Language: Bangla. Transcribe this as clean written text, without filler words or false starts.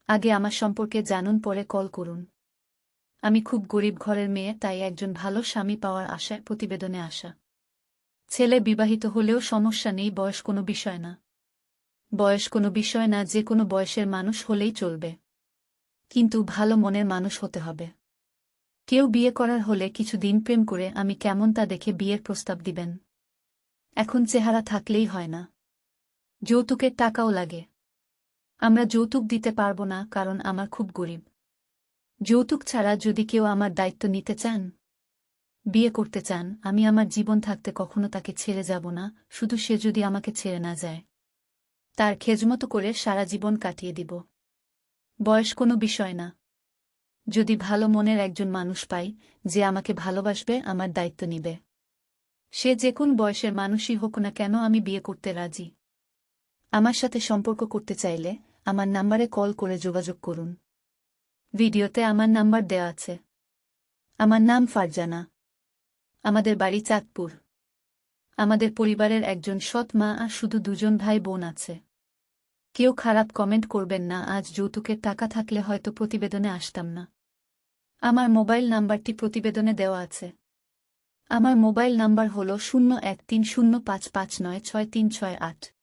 আগে আমার সম্পর্কে জানুন, পরে কল করুন। আমি খুব গরিব ঘরের মেয়ে, তাই একজন ভালো স্বামী পাওয়ার আশায় প্রতিবেদনে আসা। ছেলে বিবাহিত হলেও সমস্যা নেই, বয়স কোনো বিষয় না। বয়স কোনো বিষয় না, যে কোনো বয়সের মানুষ হলেই চলবে, কিন্তু ভালো মনের মানুষ হতে হবে। কেউ বিয়ে করার হলে কিছুদিন প্রেম করে আমি কেমন তা দেখে বিয়ের প্রস্তাব দিবেন। এখন চেহারা থাকলেই হয় না, যৌতুকের টাকাও লাগে। আমরা যৌতুক দিতে পারব না, কারণ আমার খুব গরিব। যৌতুক ছাড়া যদি কেউ আমার দায়িত্ব নিতে চান, বিয়ে করতে চান, আমি আমার জীবন থাকতে কখনো তাকে ছেড়ে যাব না। শুধু সে যদি আমাকে ছেড়ে না যায়, তার খেজমতো করে সারা জীবন কাটিয়ে দিব। বয়স কোনো বিষয় না। যদি ভালো মনের একজন মানুষ পাই, যে আমাকে ভালোবাসবে, আমার দায়িত্ব নিবে, সে যে কোন বয়সের মানুষই হোক না কেন, আমি বিয়ে করতে রাজি। আমার সাথে সম্পর্ক করতে চাইলে আমার নাম্বারে কল করে যোগাযোগ করুন। ভিডিওতে আমার নাম্বার দেয়া আছে। আমার নাম ফারজানা। আমাদের বাড়ি চাঁদপুর। আমাদের পরিবারের একজন সৎ মা আর শুধু দুজন ভাই বোন আছে। কেউ খারাপ কমেন্ট করবেন না, আজ যৌতুকের টাকা থাকলে হয়তো প্রতিবেদনে আসতাম না। আমার মোবাইল নাম্বারটি প্রতিবেদনে দেওয়া আছে। আমার মোবাইল নাম্বার হল 013055966368।